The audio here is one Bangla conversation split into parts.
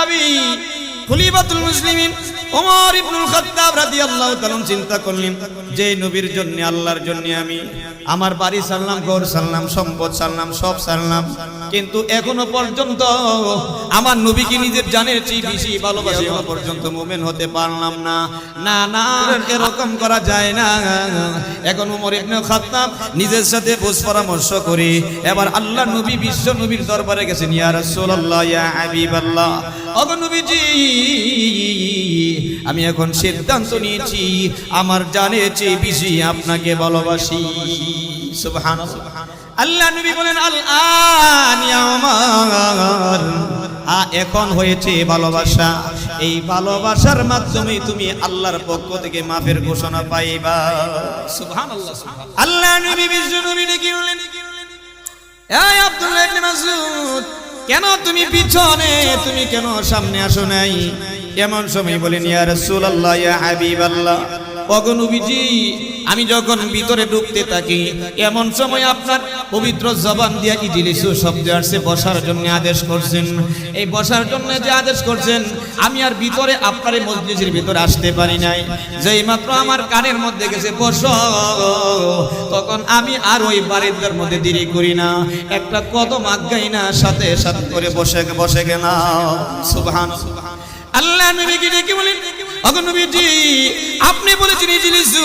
সাহাবী খলিফাতুল মুসলিমিন ওমর ইবনুল খাত্তাব রাদিয়াল্লাহু তাআলা চিন্তা করলেন যে নবীর জন্য আল্লাহর জন্য আমি আমার বাড়ি ছাড়লাম, ঘর ছাড়লাম, সম্পদ ছাড়লাম, সব ছাড়লাম, কিন্তু এখনো পর্যন্ত আমার নবীকে নিজের জানের চেয়ে বেশি ভালোবাসি, এখনো পর্যন্ত মুমিন হতে পারলাম না। না না, এরকম করা যায় না। এখন ওমর ইবনে খাত্তাব নিজের সাথে বুঝ পরামর্শ করে এবার আল্লাহ নবী বিশ্ব নবীর দরবারে গেছেন। ইয়া রাসূলুল্লাহ, ইয়া হাবিবাল্লাহ, ওগো নবীজি, আমি এখন সিদ্ধান্ত নিয়েছি আমার জানের চেয়ে বেশি আপনাকে ভালোবাসি। সুবহানাল্লাহ। আল্লাহ নবী বলেন, আল আন ইয়া ওমর, এখন হয়েছে ভালোবাসা। এই ভালোবাসার মাধ্যমে তুমি আল্লাহর পক্ষ থেকে মাফের ঘোষণা পাইবা। সুবহানাল্লাহ। আল্লাহ নবী বিশ্ব নবী ডেকে বলেন, এই আব্দুল্লাহ ইবনে মাসউদ, কেন তুমি পিছনে, তুমি কেন সামনে আসো নাই? এমন সময় বলেন, ইয়া রাসূলুল্লাহ, ইয়া হাবিবাল্লাহ, ওগো নবীজি, আমি যখন ভিতরে ঢুকতে থাকি এমন সময় আপনার পবিত্র জবান দিয়া ইজলিসু শব্দ আসছে, বসার জন্য আদেশ করছেন। এই বসার জন্য যে আদেশ করছেন, আমি আর ভিতরে আপনার এই মজলিসের ভিতরে আসতে পারি নাই। যেই মাত্র আমার কানের মধ্যে গেছে বসো, তখন আমি আর ওই বাড়ির মধ্যে দেরি করি না, একটা কদম আগাই না, সাথে সাথে করে বসে গেলাম। সুবহানাল্লাহ। আল্লাহ নবীকে ডেকে বলেন, ওগো নবীজি, আপনি বলেছেন ইজলিসু,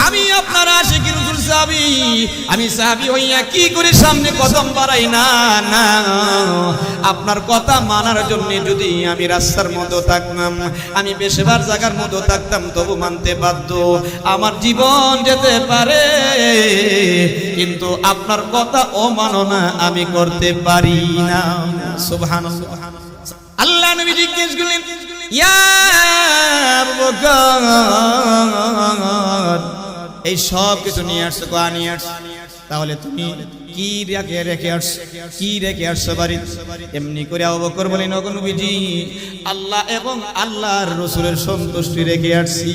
আমি আপনার আশিক রাসূল সাহাবী, আমি সাহাবী হইয়া কি করে সামনে কদম বাড়াই না? না, আপনার কথা মানার জন্য যদি আমি রাস্তার মধ্যে থাকতাম, আমি বেশিরভাগ জায়গার মধ্যে থাকতাম, তবু মানতে বাধ্য, আমার জীবন যেতে পারে, কিন্তু আপনার কথা অমাননা আমি করতে পারি না। সুবহানাল্লাহ। আল্লাহ নবী জিজ্ঞেস করলেন, ইয়া আবু বকর, এই সব কিছু নিয়ে আসছো, নিয়ে আসছো, তাহলে তুমি কি রেখে আসছো বাড়ি? এমনি করে আবু বকর বলেন, ওগো নবীজি, আল্লাহ এবং আল্লাহর রাসূলের সন্তুষ্টি রেখে আসছি।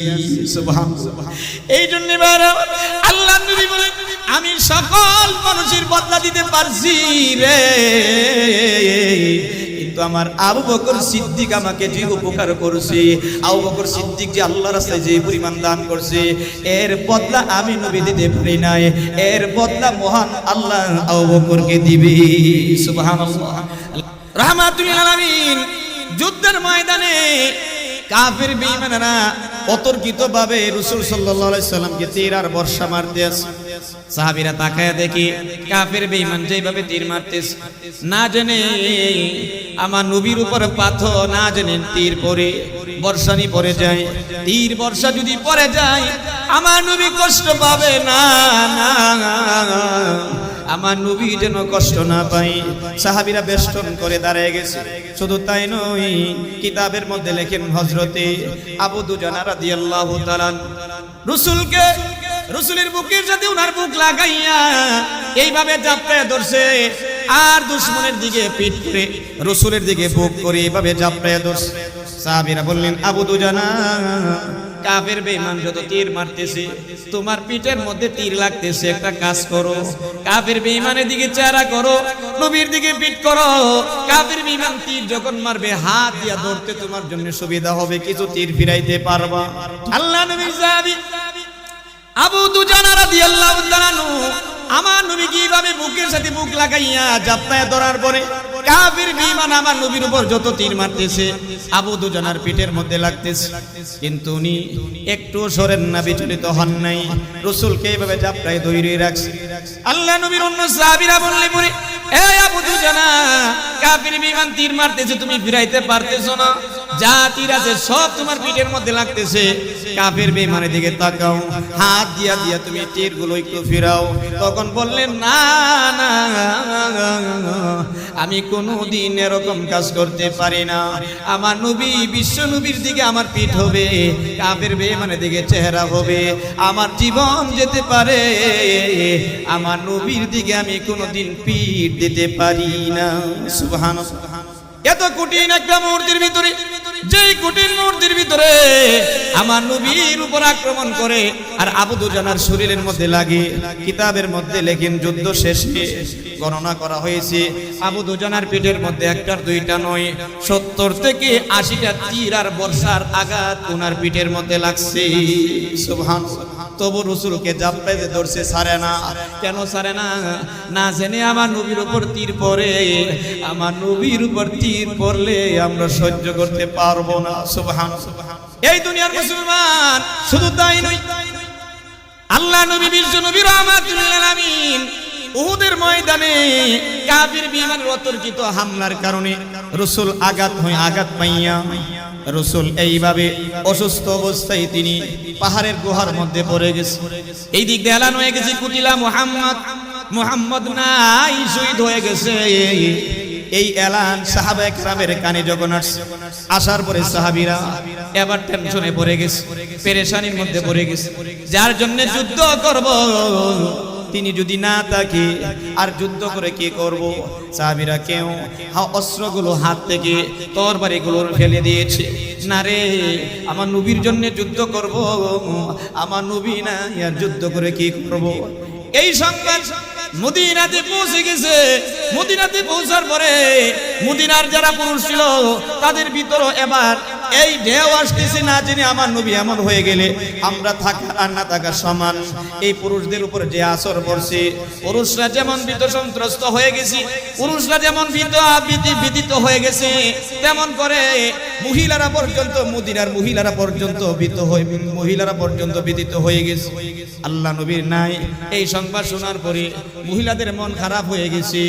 সুবহানাল্লাহ। এই জন্য আল্লাহ নবী বলেন, আমি সকল মানুষের বদলা দিতে পারছি রে, কিন্তু আমার আবু বকর সিদ্দিক আমাকে যে উপকার করেছে, আবু বকর সিদ্দিক যে আল্লাহর রাস্তায় যে পরিমাণ দান করছে, এর বদলা আমি নবী দিতে পারি নাই, এর বদলা মহান আল্লাহ আবু বকরকে দিবে। সুবহানাল্লাহ। রাহমাতুল আলামিন যুদ্ধের ময়দানে কাফের বেঈমানরা অতর্কিতভাবে রাসূল সাল্লাল্লাহু আলাইহি সাল্লামকে তীর আর বর্ষা মারতে আসে। সাহাবীরা তাকায়া দেখি কাফের বেঈমান যেভাবে তীর মারতেছে, না জানে আমার নবীর উপর পাথর, না জানে তীর পড়ে বর্ষানি পড়ে যায়। তীর বর্ষা যদি পড়ে যায় আমার নবী কষ্ট পাবে না, না, আমার নবী যেন কষ্ট না পাই। সাহাবীরা বেষ্টন করে দাঁড়িয়ে গেছে। শুধু তাই নয়, কিতাবের মধ্যে লেখেন হযরতে আবু দুজানা রাদিয়াল্লাহু তাআলা রসুলের বুকের সাথে উনার বুক লাগাইয়া এইভাবে জাপটায় ধরছে, আর দুশমনের দিকে পিঠ করে রসুলের দিকে বুক করে এইভাবে জাপটায় ধরছে। সাহাবীরা বললেন, আবু দুজানা, কাফের বেঈমান যত তীর মারতেছে, তোমার পিঠের মধ্যে তীর লাগতেছে, একটা কাজ করো, কাফের বেঈমানের দিকে চেহারা করো, নবীর দিকে পিঠ করো। কাফের বেঈমান তীর যখন মারবে হাত দিয়া ধরতে তোমার জন্য সুবিধা হবে, কিছু তীর ফিরাইতে পারবা। আল্লাহ নবীর সাহাবী আবু দুজানা রাদিয়াল্লাহু তাআলা আমার নবী কিভাবে বুকের সাথে বুক লাগাইয়া জাপটায় ধরার পরে কাফির বেঈমান আমার নবীর উপর যত তীর মারতেছে আবু দুজানার পিঠের মধ্যে লাগতেছে, কিন্তু উনি একটু সরেন না, বিচলিত হন নাই, রাসূলকে এইভাবে জাপটায় ধরে রাখছে। আল্লাহ নবীর অন্য সাহাবীরা বললে পরে, এই আবু দুজানা, কাফির বেঈমান তীর মারতেছে, তুমি ফিরাইতে পারতেছো না, যা তীর আছে সব তোমার পিঠের মধ্যে লাগতেছে, কাফির বেঈমানের দিকে তাকাও, হাত দিয়া দিয়া তুমি তীরগুলো একটু ফিরাও। তখন বললেন, না না, আমি কোনোদিন এরকম কাজ করতে পারি না, আমার নবী বিশ্ব নবীর দিকে আমার পিঠ হবে, কাফির বেঈমানের দিকে চেহারা হবে, আমার জীবন যেতে পারে, আমার নবীর দিকে আমি কোনোদিন পিঠ দিতে পারি না। সুবহানাল্লাহ। এত কঠিন একটা মুহূর্তের ভিতরে, যেই কঠিন মুহূর্তের ভিতরে আমার নবীর উপর আক্রমণ করে আর আবু দুজানার শরীরের মধ্যে লাগে, কিতাবের মধ্যে লেখেন যুদ্ধ শেষে গণনা করা হয়েছে আবু দুজানার পেটের মধ্যে একটার দুইটা নয় 70 থেকে 80টা তীর আর বর্ষার আঘাত ওনার পিঠের মধ্যে লাগছে। সুবহানাল্লাহ। তবু রসুলকে জাপড়ে ধরছে, ছাড়ে না। কেন ছাড়ে না? না জেনে আমার নবীর উপর তীর পড়ে, আমার নবীর উপর তীর পড়লে আমরা সহ্য করতে পারবো না। সুবহানাল্লাহ। এই দুনিয়ার মুসলমান শুধু তাই নয়, আল্লাহ নবী বিশ্ব নবী রাহমাতুল লিল আলামিন উহুদের ময়দানে কাফির বিমানের অতর্কিত হামলার কারণে রাসূল আঘাত পাইয়া রাসূল এইভাবে অসুস্থ অবস্থায় তিনি পাহাড়ের গুহার মধ্যে পড়ে গেছে। এই দিক দিয়ে এলান হয়ে গেছে কুতিলা মুহাম্মদ নাই, শহীদ হয়ে গেছে। এই এলান সাহাবায়ে কেরামের কানে যখন আসার পরে সাহাবীরা এবার টেনশনে পড়ে গেছে, পেরেশানির মধ্যে পড়ে গেছে। যার জন্য যুদ্ধ করব তিনি যদি না থাকে আর যুদ্ধ করে কি করব? সাহাবীরা কেউ অস্ত্রগুলো হাত থেকে তরবারিগুলো ফেলে দিয়েছে। না রে, আমার নবীর জন্য যুদ্ধ করব, আমার নবী না, আর যুদ্ধ করে কি করব? এই সংবাদ মদিনাতে পৌঁছে গেছে। মদিনাতে পৌঁছার পরে মদিনার যারা পুরুষ ছিল তাদের ভিতর এবার এই ঢেউ আসতেছে, না জেনে আমার নবী এমন হয়ে গেলে আমরা থাকা আর না থাকা সমান। এই পুরুষদের উপর যে আসর পড়ছে, পুরুষরা যেমন ভীত সন্ত্রস্ত হয়ে গেছে, পুরুষরা যেমন ভীত হয়ে গেছে, তেমন করে মহিলারা পর্যন্ত, মদিনার মহিলারা পর্যন্ত ভীত হয়ে গেছে। আল্লাহ নবীর নাই এই সংবাদ শোনার পরে মহিলাদের মন খারাপ হয়ে গেছে।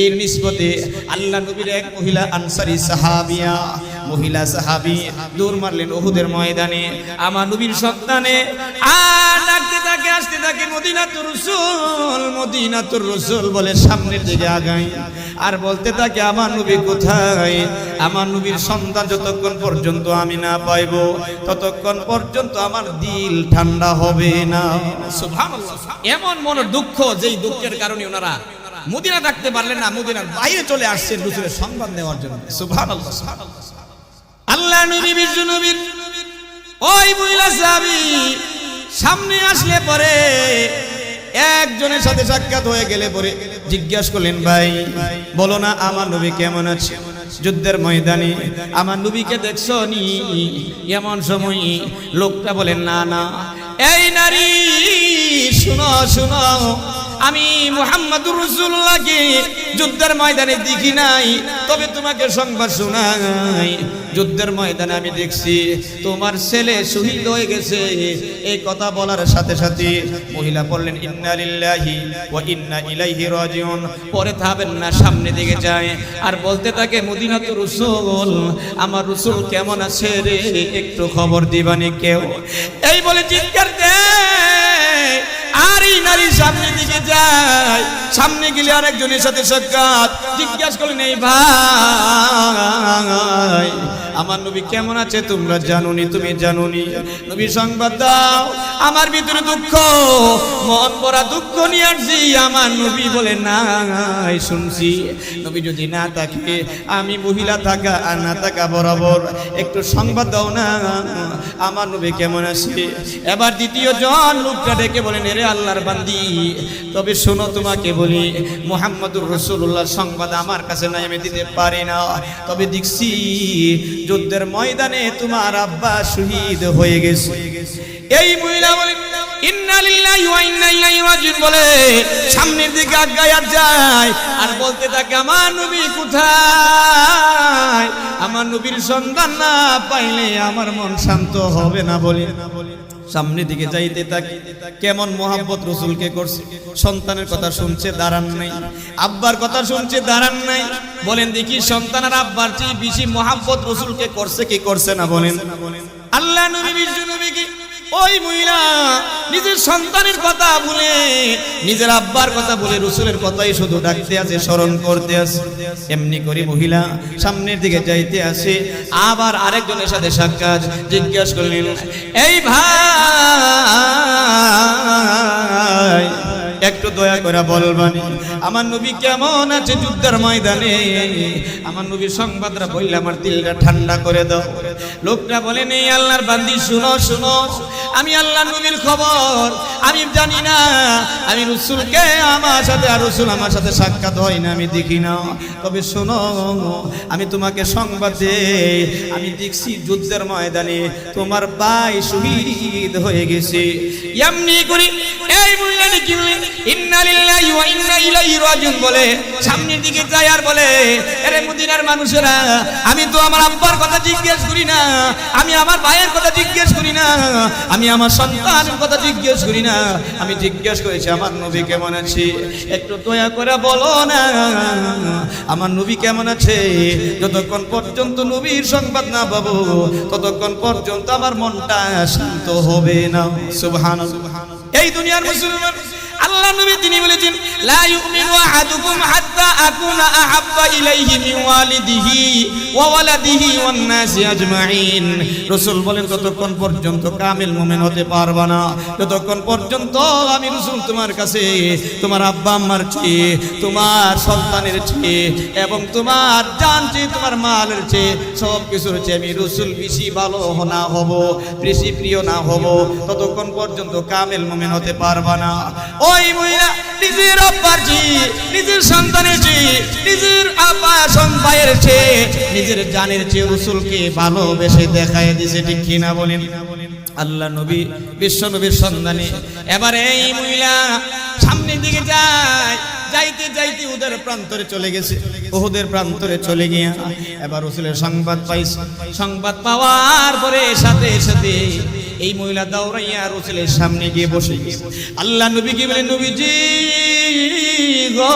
এর নিসবতে আল্লাহ নবীর এক মহিলা আনসারী সাহাবিয়া, মহিলা সাহাবী দৌড় মারলেন উহুদের ময়দানে। আমার নবীর সন্তানে আর ডাকতে থাকে, আসতে থাকে মদিনাতুর রাসূল বলে সামনের দিকে আগায় আর বলতে থাকে আমার নবী কোথায়? আমার নবীর সন্তান যতক্ষণ পর্যন্ত আমি না পাইব ততক্ষণ পর্যন্ত আমার দিল ঠান্ডা হবে না। সুবহানাল্লাহ। এমন মন দুঃখ, যেই দুঃখের কারণে ওনারা মদিনা থাকতে পারলেন না, মদিনার বাইরে চলে আসছেন রাসূলের সংবাদ নেওয়ার জন্য। সুবহানাল্লাহ। আল্লাহ নবী বিশ্ব নবীর ওই মহিলা সাহাবী সামনে আসলে পরে একজনের সাথে সাক্ষাৎ হয়ে গেলে পরে জিজ্ঞাসা করলেন, ভাই বলো না আমার নবী কেমন আছে? যুদ্ধের ময়দানে আমার নবীকে দেখছো নি? এমন সময় লোকটা বলেন, না না, এই নারী শুনো শুনো, আমি মুহাম্মদুর রাসূলুল্লাহকে যুদ্ধের ময়দানে দেখি নাই, তবে তোমাকে সংবাদ শোনাই। যুদ্ধের ময়দানে আমি দেখছি তোমার ছেলে শহীদ হয়ে গেছে। এই কথা বলার সাথে সাথে মহিলা বললেন, ইন্না লিল্লাহি ওয়া ইন্না ইলাইহি রাজিউন। পরে থাকবেন না, সামনে দিকে যায় আর বলতে থাকে, মদিনাতুর রাসূল, আমার রাসূল কেমন আছে রে, একটু খবর দিবানি কেউ? এই বলে চিৎকার দেয়। আর এই নারী সামনে দিকে যায়, সামনে গেলে আরেকজনের সাথে সাক্ষাৎ। জিজ্ঞাসা করলেন, এই ভাই আমার নবী কেমন আছে তোমরা জানোনি? তুমি জানোনি? নবী সংবাদ দাও, আমার ভিতরে দুঃখ, মন ভরা দুঃখ নিয়ে আসছি। আমার নবী বলে, নাই শুনছি। নবী যদি না থাকে, আমি মহিলা থাকা আর না থাকা বরাবর, একটু সংবাদ দাও না আমার নবী কেমন আছে। এবার দ্বিতীয় জন লোকটা ডেকে বলেন, এরে আল্লাহর বান্দি, তবে শোনো তোমাকে বলি, মুহাম্মদুর রাসূলুল্লাহ সংবাদ আমার কাছে নাই, আমি দিতে পারি না। তবে দেখছি যুদ্ধের ময়দানে তোমার আব্বা শহীদ হয়ে গেছে। এই মহিলা বলে, ইন্না লিল্লাহি ওয়া ইন্না ইলাইহি রাজিউন বলে সামনের দিকে আগায়া যায় আর বলতে থাকে, আমার নবী কোথায়? আমার নবীর সন্ধান না পাইলে আমার মন শান্ত হবে না বলে সামনের দিকে যাইতে থাকে। কেমন মোহাব্বত রাসূলকে করছে, সন্তানের কথা শুনছে, দাঁড়ান নাই, আব্বার কথা শুনছে, দাঁড়ান নাই। বলেন দেখি, সন্তান আর আব্বার চেয়ে বেশি মোহাব্বত রাসূলকে করছে কি করছে না? বলেন। আল্লাহ নবী বিশ্ব নবীকে ওই মহিলা নিজের সন্তানের কথা বলে, নিজের আব্বার কথা বলে, রাসূলের কথাই শুধু ডাকতে আছে, স্মরণ করতে আছে। এমনি করে মহিলা সামনের দিকে যাইতে আসে, আবার আরেকজনের সাথে সাক্ষাৎ। জিজ্ঞাসা করলেন, এই ভাই একটু দয়া করে বলবানি আমার নবী কেমন আছে যুদ্ধের ময়দানে? আমার নবীর সংবাদরা বললে আমার দিলটা ঠান্ডা করে দাও। লোকটা বলেন, এই আল্লাহর বান্দি শুনো শুনো, আমি আল্লাহ নবীর খবর আমি জানি না, আমি রাসূলকে আমার সাথে আর রাসূল আমার সাথে সাক্ষাৎ হয় না, আমি দেখি না। তবে শোনো, আমি তোমাকে সংবাদ দেই, আমি দেখছি যুদ্ধের ময়দানে তোমার ভাই শহীদ হয়ে গেছে। এমনি করি এই বললেন কি বলেন, ইন্না লিল্লাহি ওয়া ইন্না ইলাইহি রাজিউন বলে সামনের দিকে যায় আর বলে, আরে মদিনার মানুষেরা, আমি তো আমার আব্বার কথা জিজ্ঞেস করি না, আমি আমার ভাইয়ের কথা জিজ্ঞেস করি না, আমি আমার সন্তানের কথা জিজ্ঞেস করি না, আমি জিজ্ঞেস করেছি আমার নবী কেমন আছে। একটু দয়া করে বলো না আমার নবী কেমন আছে। যতক্ষণ পর্যন্ত নবীর সংবাদ না পাবো ততক্ষণ পর্যন্ত আমার মনটা শান্ত হবে না। সুবহানাল্লাহ। এই দুনিয়ার মুসলমান আল্লাহ নবী তিনি বলেছেন, লা ইউমিনু আহাদুকুম হাত্তা আকুনা আহাব্বা ইলাইহি মিন ওয়ালিদিহি ওয়া ওয়ালাদিহি ওয়ান নাসি আজমাইন। রাসূল বলেন ততক্ষণ পর্যন্ত কামিল মুমিন হতে পারবা না যতক্ষণ পর্যন্ত আমি রাসূল তোমার কাছে তোমার আব্বা আম্মার চেয়ে, তোমার সন্তানের চেয়ে এবং তোমার জান চেয়ে, তোমার মালের চেয়ে, সব কিছুর চেয়ে আমি রাসূল বেশি ভালো না হব, বেশি প্রিয় না হব, ততক্ষণ পর্যন্ত কামিল মুমিন হতে পারবা না। ওই মহিলা নিজের আব্বার চেয়ে, নিজের সন্তানের চেয়ে, নিজের আব্বা ভাইয়ের চেয়ে, নিজের জানের চেয়ে রাসূলকে ভালোবেসে দেখায় দিয়েছে, ঠিক কিনা বলেন? আল্লাহ নবী বিশ্ব নবীর সন্ধানে এবারে এই মহিলা সামনের দিকে যায়, যাইতে যাইতে উহুদের প্রান্তরে চলে গেছে। উহুদের প্রান্তরে চলে গিয়া এবার রাসূলের সংবাদ পাইছে। সংবাদ পাওয়ার পরে সাথে সাথে এই মহিলা দৌড়াইয়া রাসূলের সামনে গিয়ে বসে গেছে। আল্লাহ নবী কি বলেন, নবীজি গো,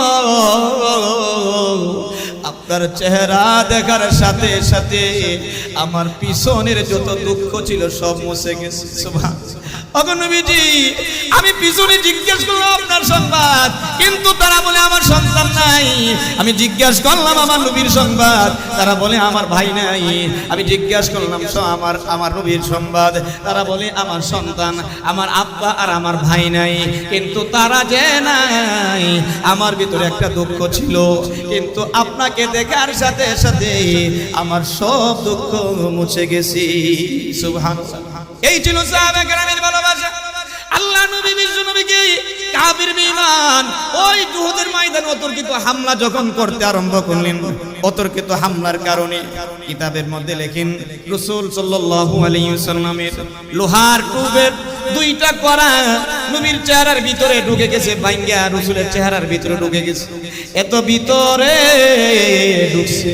আপনার চেহারা দেখার সাথে সাথে আমার পিছনের যত দুঃখ ছিল সব মুছে গেছে। সুবহানাল্লাহ। ওগো নবীজি, আমি পিছনে জিজ্ঞেস করলাম আপনার সংবাদ, কিন্তু তারা বলে আমার সন্তান নাই। আমি জিজ্ঞেস করলাম আমার নবীর সংবাদ, তারা বলে আমার ভাই নাই। আমি জিজ্ঞেস করলাম আমার নবীর সংবাদ, তারা বলে আমার সন্তান, আমার আব্বা আর আমার ভাই নাই। কিন্তু তারা যে নাই, আমার ভিতরে একটা দুঃখ ছিল, কিন্তু আপনাকে দেখার সাথে সাথে আমার সব দুঃখ মুছে গেছে। সুবহানাল্লাহ। এই ছিল সাহাবা কেরামের ভালোবাসা। আল্লাহ নবী বিশ্ব নবীকে কাফির বেঈমান ওই উহুদের ময়দানে অতর্কিত হামলা যখন করতে আরম্ভ করলেন, অতর্কিত হামলার কারণে কিতাবের মধ্যে লেখেন রাসূল সাল্লাল্লাহু আলাইহি ওয়াসাল্লামের লোহার টুবের দুইটা কড়া নবীর চেহারার ভিতরে ঢুকে গেছে, ভাঙ্গা রাসূলের চেহারার ভিতরে ঢুকে গেছে। এত ভিতরে ঢুকছে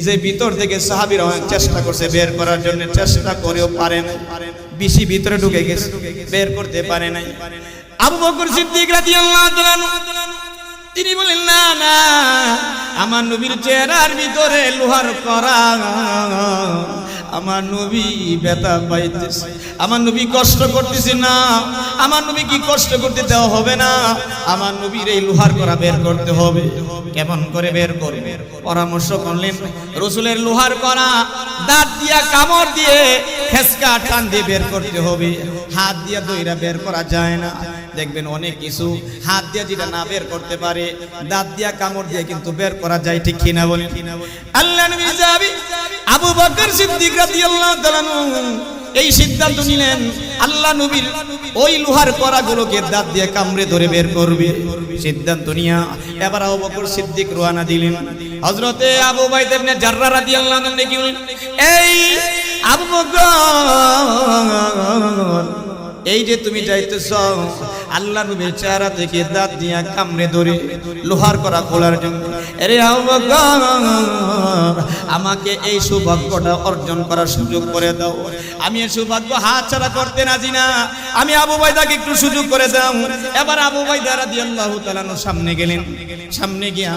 যে ভিতর থেকে সাহাবীরা চেষ্টা করছে বের করার জন্য, চেষ্টা করেও পারে না, বেশি ভিতরে ঢুকে গেছে, বের করতে পারে নাই। আবু বকর সিদ্দিক রাদিয়াল্লাহু তাআলা তিনি বলেন, না না, আমার নবীর চেহারার ভিতরে লোহার কড়া, আমার নবী ব্যথা পাইতেছে, আমার নবী কষ্ট করতেছে না, আমার নবী কি কষ্ট করতে দেওয়া হবে না, আমার নবীর এই লোহার কড়া বের করতে হবে। কেমন করে বের করবে পরামর্শ করলেন। রাসূলের লোহার কড়া দাঁত দিয়া কামড় দিয়ে খেসকা টান দিয়ে বের করতে হবে, হাত দিয়া দইরা বের করা যায় না। দেখবেন অনেক কিছু হাত দিয়ে যেটা না বের করতে পারে, দাঁত দিয়া কামড় দিয়ে কিন্তু বের করা যায়, ঠিক কিনা বলেন? আল্লাহ নবী সাহাবী আবু বকর সিদ্দিক রাদিয়াল্লাহু তাআলা এই সিদ্ধান্ত নিলেন, আল্লাহ নবীর ওই লোহার কড়াগুলোকে দাঁত দিয়ে কামড়ে ধরে বের করবে। সিদ্ধান্ত নিয়া এবার আবু বকর সিদ্দিক রওনা দিলেন। হযরতে আবু উবাইদা ইবনে জাররাহ রাদিয়াল্লাহু আনহু কি বলেন, এই আবু বকর, এই যে তুমি যাইতেছ আল্লাহ নবীর চেহারা থেকে দাঁত দিয়া কামড়ে ধরে লোহার কড়া খোলার জন্য, আরে আবু বকর, আমাকে এই সৌভাগ্যটা অর্জন করার সুযোগ করে দাও। আমি এই সৌভাগ্য হাতছাড়া করতে রাজি না, আমি আবু উবাইদাকে একটু সুযোগ করে দাও। এবার আবু উবাইদা রাদিয়াল্লাহু তাআলা সামনে গেলেন। সামনে গিয়া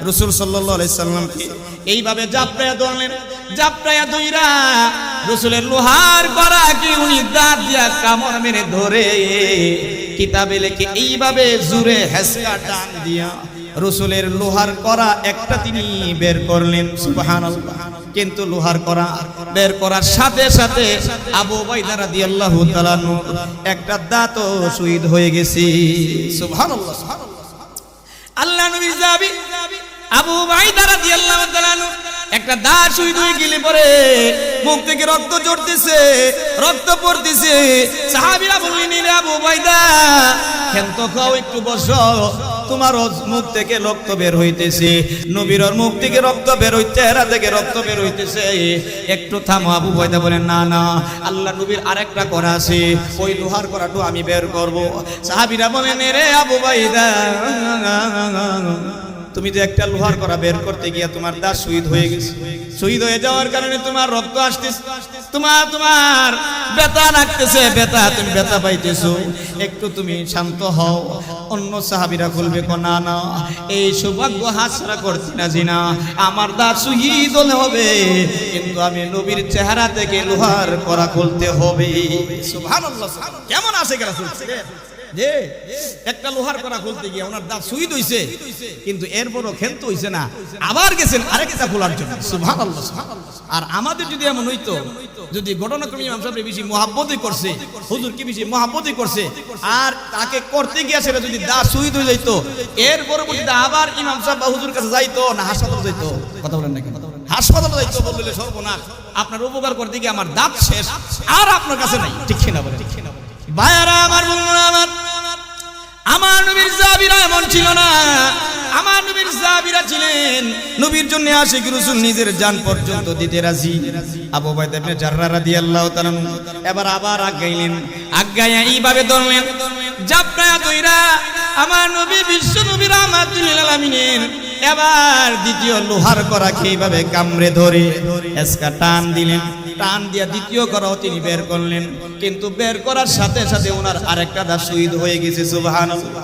রাসূল সাল্লাল্লাহু আলাইহি সাল্লামকে এইভাবে জাপড়ায়া ধরলেন। জাপড়ায়া ধইরা রাসূলের লোহার কড়া কি উনি দাঁত দিয়া কামড় মেরে ধরে, কিতাবে লেখে এইভাবে জুরে হেসকা টান দিয়া রাসূলের লোহার কড়া একটা তিনি বের করলেন। সুবহানাল্লাহ। কিন্তু লোহার কড়া বের করার সাথে সাথে আবু উবাইদা রাদিয়াল্লাহু তাআলা একটা দাঁতও শহীদ হয়ে গেছে। সুবহানাল্লাহ। আল্লাহ নবী সাহাবী আবু উবাইদা রাদিয়াল্লাহু তাআলা একটা দাঁত শহীদ হয়ে গেলে পরে মুখ থেকে রক্ত ঝরতেছে, রক্ত পড়তেছে। সাহাবীরা বললেন, রে আবু উবাইদা, ক্ষান্ত খাও, একটু বসো, তোমার মুখ থেকে রক্ত বের হইতেছে, নবীর মুখ থেকে রক্ত বের হইতে, চেহারা থেকে রক্ত বের হইতেছে, একটু থামো। আবু উবাইদা বলেন, না না, আল্লাহ নবীর আরেকটা করা আছে, ওই লোহার করাটা আমি বের করব। সাহাবীরা বলেন, রে আবু উবাইদা, তুমি যে একটা লোহার করা বের করতে গিয়া তোমার দাঁত শহীদ হয়ে গেছে, শহীদ হয়ে যাওয়ার কারণে তোমার রক্ত আসতেছে, তোমার ব্যথা লাগতেছে, তুমি ব্যথা পাইতেছো, একটু তুমি শান্ত হও। অন্য সাহাবীরা বলবে, না না, এই সৌভাগ্য হাসরা করছি না জিনা, আমার দাঁত শহীদ হলে হবে, কিন্তু আমি নবীর চেহারা থেকে লোহার করা খুলতে হবে। সুবহানাল্লাহ। কেমন আছে রাসূল যে একটা লোহার করা খুলতে গিয়ে ওনার দাঁত শহীদ হইছে, কিন্তু এরপরও ক্ষান্ত হইছে না, আবার গেছেন আরেকটা খোলার জন্য। সুবহানাল্লাহ। আর আমাদের যদি এমন হইতো, যদি ঘটনাক্রমে ইমাম সাহেব বেশি মহাব্বতই করছে, হুজুর কি বেশি মহাব্বতই করছে, আর তাকে করতে গিয়ে সেটা যদি দাঁত শহীদ হয়ে যাইতো, এর পরবর্তীতে আবার ইমাম সাহেব বা হুজুর কাছে যাইতো না হাসপাতালে যাইতো? কথা বলেন না কেন? হাসপাতালে যাইতো, বললে সর্বনাশ, আপনার উপকার করতে গিয়ে আমার দাঁত শেষ, আর আপনার কাছে নাই। ঠিক না বলে? ভাইয়ারা আমার, বলুন আমার নবীর সাহাবীরা এমন ছিল না। আমার নবীর সাহাবীরা ছিলেন নবীর জন্য আশিক রাসূল নিজের জান পর্যন্ত দিতে রাজি। আবু উবাইদা ইবনে জাররাহ রাদিয়াল্লাহু তাআলা এবার আবার আগাইলেন, আগায়া এইভাবে ধরলেন, জাপড়া দইরা আমার নবী বিশ্ব নবী রাহমাতুল লিল আলামিনের এবার দ্বিতীয় লোহার করা এইভাবে কামড়ে ধরে এসকা টান দিলেন। টান দিয়া দ্বিতীয় করাও তিনি বের করলেন, কিন্তু বের করার সাথে সাথে ওনার আরেকটা দাঁত শহীদ হয়ে গেছে। সুবহানাল্লাহ।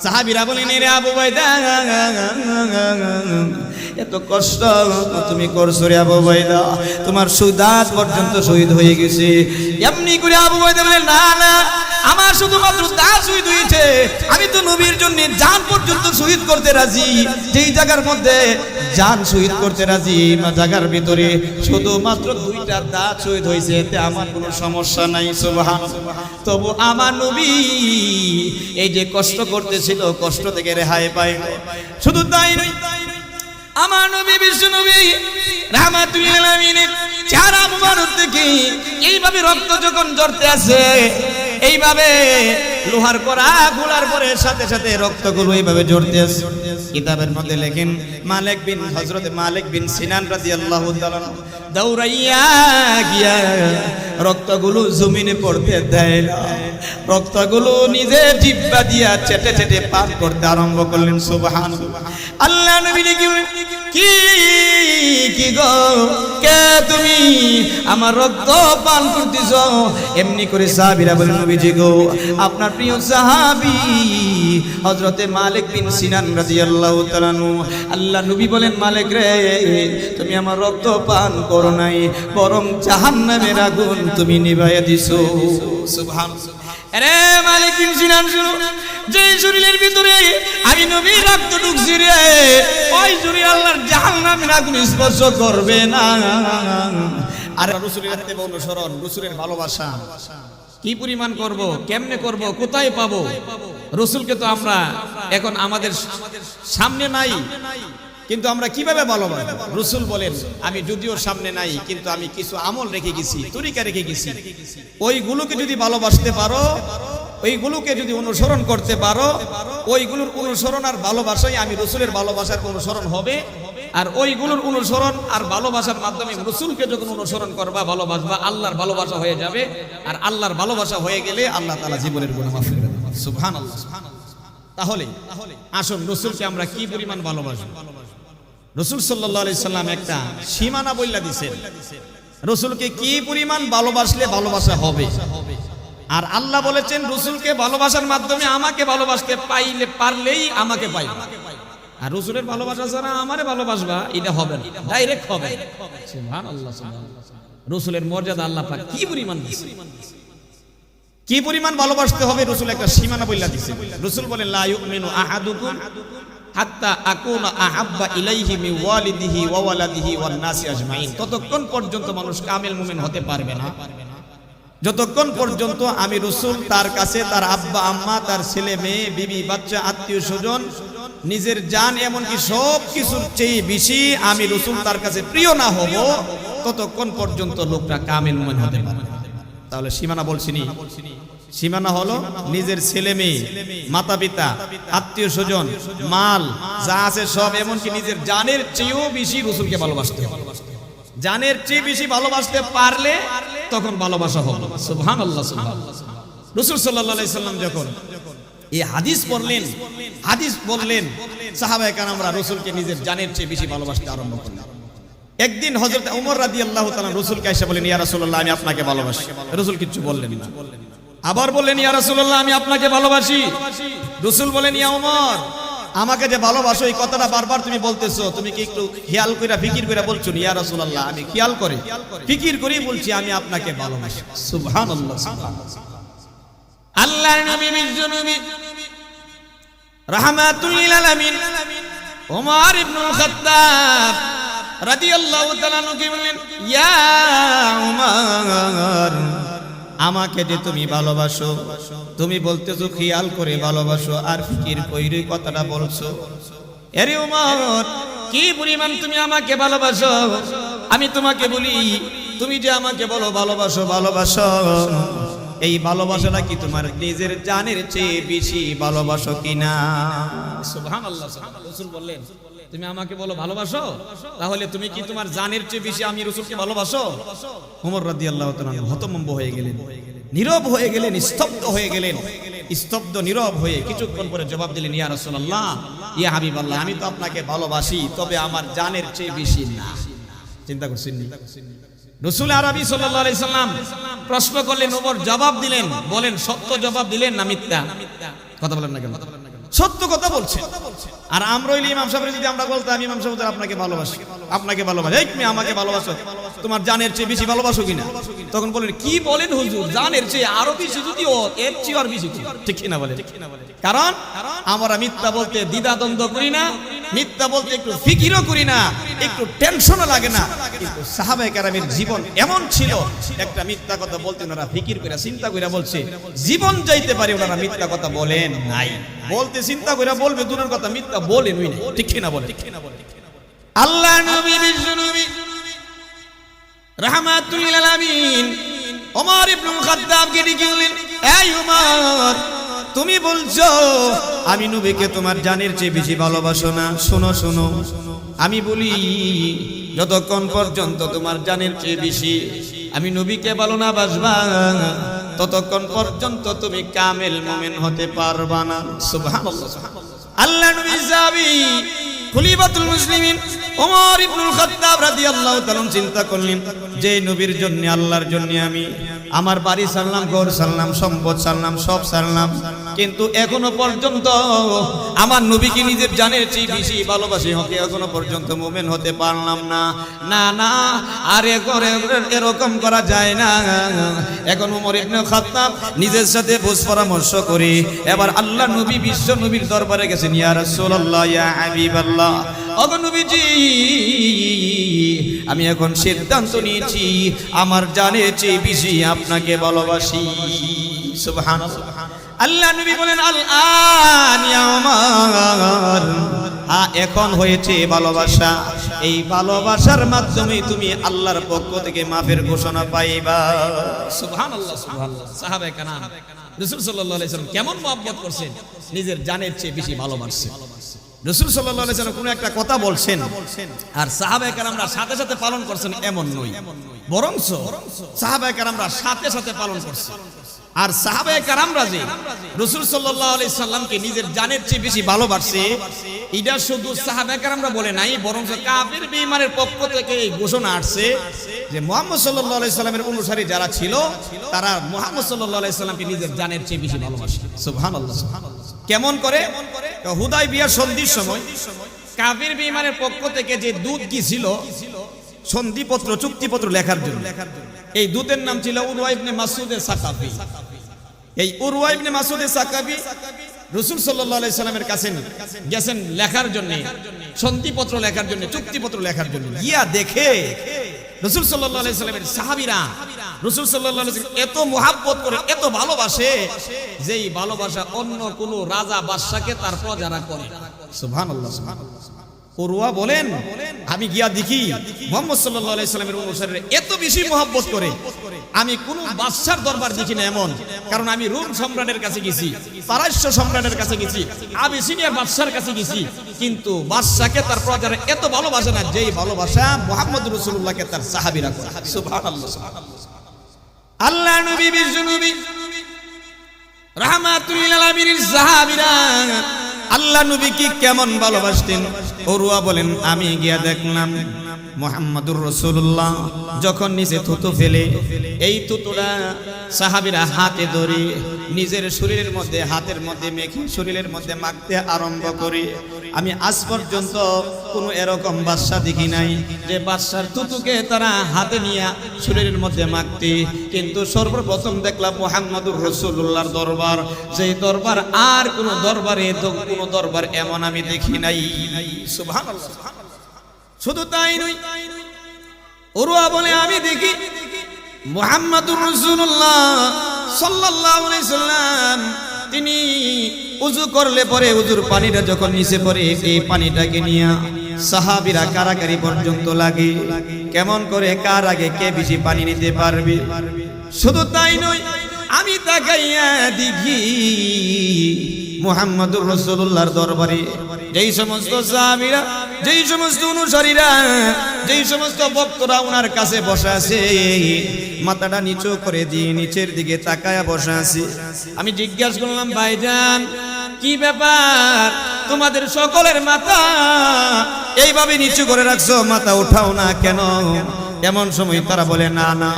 সাহাবীরা বলেন, রে আবু উবাইদা, এত কষ্ট তুমি করছো রে আবু উবাইদা, তোমার দাঁত পর্যন্ত শহীদ হয়ে গেছে। এমনি করে আবু উবাইদা বলেন, না না, আমার শুধুমাত্র দাঁত শহীদ হয়েছে, আমি তো নবীর জন্য জান পর্যন্ত শহীদ করতে রাজি। যেই জায়গার মধ্যে জান শহীদ করতে রাজি, জায়গার ভিতরে শুধুমাত্র দুইটা দাঁত শহীদ হয়েছে, এতে আমার কোনো সমস্যা নাই। সুবহানাল্লাহ। তবু আমার নবী এই যে কষ্ট করতেছিল, কষ্ট থেকে রেহাই পায়। শুধু তাই নয়, আমার নবী বিশ্ব নবী রাহমাতুল লিল আলামিনের চেহারা মুবারক থেকে এইভাবে রক্ত যখন ঝরতে আছে, এইভাবে লোহার করা খোলার পরে সাথে সাথে রক্তগুলো এইভাবে ঝরতে আছে। কিতাবের মধ্যে লেখেন, হযরত মালিক বিন সিনান রাদিয়াল্লাহু তাআলা দৌড়াইয়া গিয়া রক্তগুলো জমিনে পড়তে দেয় না, রক্তগুলো নিজে জিহ্বা দিয়া চেটে চেটে পান করতে আরম্ভ করলেন। সুবহানাল্লাহ। আল্লাহ নবী কি গো, কে তুমি আমার রক্ত পান করতেছ? এমনি করে সাহাবীরা বলেন, নবীজি গো, আপনার প্রিয় সাহাবী হযরতে মালিক বিন সিনান রাদিয়াল্লাহু তাআলা আনহু। আল্লাহ নবী বলেন, মালিক রে, তুমি আমার রক্ত পান করো নাই, বরং জাহান্নামের আগুন তুমি নিভাইয়া দিছো। সুবহানাল্লাহ। আরে মালিক বিন সিনান, শুনো, যে শরীরের ভিতরে আমি নবীর রক্ত ঢুকছি রে, ওই শরীর আল্লাহর জাহান্নামের আগুন স্পর্শ করবে না। আর রাসূলের ইত্তেবা অনুসরণ, রাসূলের ভালোবাসা কি পরিমাণ করব, কেমনে করব, কোথায় পাবো? রাসূলকে তো আমরা এখন আমাদের সামনে নাই, কিন্তু আমরা কিভাবে ভালোবাসবো? রাসূল বলেন, আমি যদিও সামনে নাই, কিন্তু আমি কিছু আমল রেখে গেছি, তরিকা রেখে গেছি, ওইগুলোকে যদি ভালোবাসতে পারো, ওইগুলোকে যদি অনুসরণ করতে পারো, ওইগুলোর অনুসরণ আর ভালোবাসাই আমি রাসূলের ভালোবাসার অনুসরণ হবে। আর ওইগুলোর অনুসরণ আর ভালোবাসার মাধ্যমে রাসূলকে যখন অনুসরণ করবা, ভালোবাসবা, আল্লাহর ভালোবাসা হয়ে যাবে। আর আল্লাহর ভালোবাসা হয়ে গেলে আল্লাহ তাআলা জীবনের গুনাহ মাফ করে দেন। সুবহানাল্লাহ। তাহলে আসুন, রাসূলকে আমরা কি পরিমাণ ভালোবাসবো? রাসূল সাল্লাল্লাহু আলাইহি সাল্লাম একটা সীমানা বইলা দিয়েছেন, রাসূলকে কি পরিমাণ ভালোবাসলে ভালোবাসা হবে। আর আল্লাহ বলেছেন, রাসূলকে ভালোবাসার মাধ্যমে আমাকে ভালোবাসতে পারলেই আমাকে পাইবে। আর রাসূলের ভালোবাসা ছাড়া আমারে ভালোবাসবা, এটা হবে না, ডাইরেক্ট হবে। সুবহানাল্লাহ। রাসূলের মর্যাদা আল্লাহ পাক কি পরিমাণ দিয়েছে, কি পরিমাণ ভালোবাসতে হবে, রাসূল একটা সীমানা বইলা দিয়েছে। রাসূল বলেন, লা ইউমিনু আহাদুকুম হাত্তা আকুনা আহাব্বা ইলাইহি মিন ওয়ালিদিহি ওয়া ওয়ালাদিহি ওয়ান নাসি আজমাইন। ততক্ষণ পর্যন্ত মানুষ কামেল মুমিন হতে পারবে না যতক্ষণ পর্যন্ত আমি রাসূল তার কাছে তার আব্বা আম্মা, তার ছেলে মেয়ে, বিবি বাচ্চা, আত্মীয় স্বজন নিজের জান এমনকি সব কিছুর চেয়ে বেশি আমি রাসূল তার কাছে প্রিয় না হব, ততক্ষণ পর্যন্ত লোকটা কামেল মুমিন হতে পারে না। তাহলে সীমানা বলছিনি, সীমানা হলো নিজের ছেলে মেয়ে, মাতা পিতা, আত্মীয় স্বজন, মাল যা আছে সব, এমনকি নিজের জানের চেয়েও বেশি রাসূলকে ভালোবাসতে হবে। জানের চেয়ে বেশি ভালোবাসতে পারলে তখন ভালোবাসা হবে। সুবহানাল্লাহ, সুবহানাল্লাহ। রাসূল সাল্লাল্লাহু আলাইহি সাল্লাম যখন এই হাদিস পড়লেন, হাদিস বললেন, সাহাবায়ে কেরামরা রাসূলকে নিজের জানের চেয়ে বেশি ভালোবাসতে আরম্ভ করলেন। একদিন হযরত ওমর রাদিয়াল্লাহু তাআলা রাসূলকে এসে বলেন, ইয়া রাসূলুল্লাহ আমি আপনাকে ভালোবাসি। রাসূল কিছু বললেন না। আবার বললেন, ইয়া রাসূলুল্লাহ আমি আপনাকে ভালোবাসি। রাসূল বলেন, ইয়া ওমর আমাকে যে ভালোবাসো এই কথাটা বারবার তুমি বলতেছো, তুমি কি একটু খেয়াল কইরা ফিকির কইরা বলছো? ইয়া রাসূলুল্লাহ আমি খেয়াল করে ফিকির করি বলছি আমি আপনাকে ভালোবাসি। সুবহানাল্লাহ, সুবহানাল্লাহ। আল্লাহর নবী বিশ্বনবী রাহমাতুল লিল আলামিন ওমর ইবনুল খাত্তাব রাদিয়াল্লাহু তাআলা কে বললেন, ইয়া ওমর আমাকে যে তুমি ভালোবাসো, তুমি বলতেছো খেয়াল করে ভালোবাসো আর ফিকির কইরে কথাটা বলছো। আরে ওমর কি পরিমাণ তুমি আমাকে ভালোবাসো, আমি তোমাকে বলি তুমি যে আমাকে বলো ভালোবাসো ভালোবাসো, এই ভালোবাসাটা কি তোমার নিজের জানের চেয়ে বেশি ভালোবাসো কিনা? সুবহানাল্লাহ। রাসূল বললেন, তুমি আমাকে বলো ভালোবাসো, তাহলে তুমি কি তোমার জানের চেয়ে বেশি আমি রাসূলকে ভালোবাসো? ওমর রাদিয়াল্লাহু তাআলা হতভম্ব হয়ে গেলেন, নীরব হয়ে গেলেন, স্তব্ধ হয়ে গেলেন। স্তব্ধ নীরব হয়ে কিছুক্ষণ পরে জবাব দিলেন, ইয়া রাসূলুল্লাহ, ইয়া হাবিবাল্লাহ, আমি তো আপনাকে ভালোবাসি, তবে আমার জানের চেয়ে বেশি না। চিন্তা করছেন নি? রাসূল আরবি সাল্লাল্লাহু আলাইহি সাল্লাম প্রশ্ন করলেন, ওমর জবাব দিলেন, বলেন সত্য জবাব দিলেন না মিথ্যা? কথা বলেন না কেন? সত্য কথা বলছেন। আর আমরা হইলে ইমাম সাহেব যদি আমরা বলতাম, ইমাম সাহেব আপনাকে ভালোবাসি, আপনাকে ভালোবাসি, এই তুমি আমাকে ভালোবাসো, তোমার জানের চেয়ে বেশি ভালোবাসো কিনা? তখন বলেন, কি বলেন হুজুর, জানের চেয়ে আরো বেশি, যদিও এর চেয়ে আর বেশি, ঠিক কিনা বলেন? কারণ আমরা মিথ্যা বলতে দ্বিধাদ্বন্দ্ব করি না, মিথ্যা বলতে একটু ফিকিরও করি না, একটু টেনশনও লাগে না। কিন্তু সাহাবায়ে কেরামের জীবন এমন ছিল, একটা মিথ্যা কথা বলতে ওনারা ফিকির করে চিন্তা করে বলছে, জীবন যাইতে পারে ওনারা মিথ্যা কথা বলেন নাই। বলতে চিন্তা করে বলবে দূরের কথা, মিথ্যা বলেন না, ঠিক কিনা বলেন? আল্লাহ নবী বিশ্বনবী রাহমাতুল লিল আলামিন ওমর ইবনুল খাত্তাবকে ডেকে বললেন, এই ওমর তুমি বলছো আমি নবীকে তোমার জানের চেয়ে বেশি ভালোবাসো না। শোনো শোনো, আমি বলি যতক্ষণ পর্যন্ত তোমার জানের চেয়ে বেশি আমি নবীকে ভালো না বাসবা, ততক্ষণ পর্যন্ত তুমি কামেল মুমিন হতে পারবা না। সুবহানাল্লাহ। আল্লাহ নবী সাহাবী খলিফাতুল মুসলিমিন ওমর ইবনুল খাত্তাব রাদিয়াল্লাহু তাআলা চিন্তা করলেন, যে নবীর জন্য, আল্লাহর জন্য আমি আমার বাড়ি ছাড়লাম, ঘর ছাড়লাম, সম্পদ ছাড়লাম, সব ছাড়লাম, কিন্তু এখনো পর্যন্ত আমার নবীকে নিজের জানের চেয়ে বেশি ভালোবাসি হতে এখনো পর্যন্ত মুমিন হতে পারলাম না। না না, আরে করে এরকম করা যায় না। এখন ওমর ইবনে খাত্তাব নিজের সাথে বুঝ পরামর্শ করে এবার আল্লাহ নবী বিশ্ব নবীর দরবারে গেছেন, ইয়া রাসূলুল্লাহ, ইয়া হাবিবাল্লাহ, ওগো নবীজি আমি এখন সিদ্ধান্ত নিয়েছি আমার জানের চেয়ে বেশি আপনাকে ভালোবাসি। সুবহানাল্লাহ। আল্লাহ নবী বলেন, আল আন ইয়া ওমর, এখন হয়েছে ভালোবাসা, এই ভালোবাসার মাধ্যমে তুমি আল্লাহর পক্ষ থেকে মাফের ঘোষণা পাইবা। সুবহানাল্লাহ, সুবহানাল্লাহ। সাহাবায়ে কেরাম রাসূল সাল্লাল্লাহু আলাইহি ওয়াসাল্লাম কেমন মহব্বত করছেন, নিজের জানের চেয়ে বেশি ভালোবাসছেন। রাসূল সাল্লাল্লাহু আলাইহি ওয়াসাল্লাম কোন একটা কথা বলছেন আর সাহাবায়ে কেরামরা সাথে সাথে পালন করছেন এমন নয়, বরঞ্চ সাহাবায়ে কেরামরা সাথে সাথে পালন করছেন। আর সাহাবায়ে কেরামরা যে রাসূল সাল্লাল্লাহু আলাইহি সাল্লামকে নিজের জানের চেয়ে বেশি ভালোবাসে, এটা শুধু সাহাবায়ে কেরামরা বলে নাই, বরং কাফির বেঈমানের পক্ষ থেকে এই ঘোষণা আসছে যে মুহাম্মদ সাল্লাল্লাহু আলাইহি সাল্লামের অনুসারী যারা ছিল তারা মুহাম্মদ সাল্লাল্লাহু আলাইহি সাল্লামকে নিজের জানের চেয়ে বেশি ভালোবাসে। সুবহানাল্লাহ। কেমন করে? হুদায়বিয়ার সন্ধির সময় কাফির বেঈমানের পক্ষ থেকে যে দূত কি ছিল সন্ধিপত্র, চুক্তিপত্র লেখার জন্য, এই দূতের নাম ছিল উরওয়া ইবনে মাসউদ সাকাফি। এই উরওয়া ইবনে মাসউদ সাকাফি রাসূল সাল্লাল্লাহু আলাইহি সাল্লামের কাছে গেছেন লেখার জন্য, সন্ধিপত্র লেখার জন্য, চুক্তিপত্র লেখার জন্য। গিয়া দেখে রাসূল সাল্লাল্লাহু আলাইহি সাল্লামের সাহাবীরা রাসূল সাল্লাল্লাহু আলাইহি সাল্লাম এত মুহাব্বত করে, এত ভালোবাসে, যেই ভালোবাসা অন্য কোন রাজা বাদশাকে তার প্রজারা করে না। সুবহানাল্লাহ। উরওয়া বলেন আমি গিয়া দেখি মুহাম্মদ সাল্লাল্লাহু আলাইহি সাল্লামের অনুসারীরা এত বেশি মহব্বত করে, আমি কোন বাদশার দরবার দেখি না এমন। কারণ আমি রোম সম্রাটের কাছে গেছি, পারস্য সম্রাটের কাছে গেছি, আবিসিনিয়ার বাদশার কাছে গেছি, কিন্তু বাদশাকে তার প্রজারা এত ভালোবাসে না যেই ভালোবাসা মুহাম্মদ রাসূলুল্লাহকে তার সাহাবীরা করে। সুবহানাল্লাহ। আল্লাহ নবী বিশ্ব নবী রাহমাতুল লিল আলামিনের সাহাবীরা আল্লাহ নবীকে কেমন ভালোবাসতেন। উরওয়া বলেন আমি গিয়া দেখলাম মুহাম্মদুর রাসূলুল্লাহ যখন নিচে থুতু ফেলে, এই থুতুটা সাহাবীরা হাতে ধরে নিজের শরীরের মধ্যে, হাতের মধ্যে মেখে শরীরের মধ্যে মাখতে আরম্ভ করে। আমি আজ পর্যন্ত কোনো এরকম বাদশা দেখি নাই যে বাদশার থুতুকে তারা হাতে নিয়ে শরীরের মধ্যে মাখতে, কিন্তু সর্বপ্রথম দেখলাম মুহাম্মদুর রাসূলুল্লাহর দরবার, সেই দরবার আর কোনো দরবারে কোনো দরবার এমন আমি দেখি নাই। সুবহানাল্লাহ। শুধু তাই নয়, উরওয়া বলে আমি দেখি মুহাম্মদুর রাসূলুল্লাহ সাল্লাল্লাহু আলাইহি সাল্লাম তিনি উযু করলে পরে উযুর পানিটা যখন নিচে পড়ে, এই পানিটাকে নিয়ে সাহাবীরা কারাকারি পর্যন্ত লাগে, কেমন করে কার আগে কে বেশি পানি নিতে পারবে। শুধু তাই নয়, আমি তাকাইয়া দেখি মুহাম্মদুর রাসূলুল্লাহর দরবারে যেই সমস্ত সাহাবীরা, যেই সমস্ত অনুসারীরা, যেই সমস্ত ভক্তরা ওনার কাছে বসে আছে, মাথাটা নিচু করে দিয়ে নিচের দিকে তাকায়া বসে আছে। আমি জিজ্ঞাসা করলাম ভাইজান কি ব্যাপার, তোমাদের সকলের মাথা এইভাবে নিচু করে রাখছো, মাথা উঠাও না কেন? এমন সময় তারা বলে না না,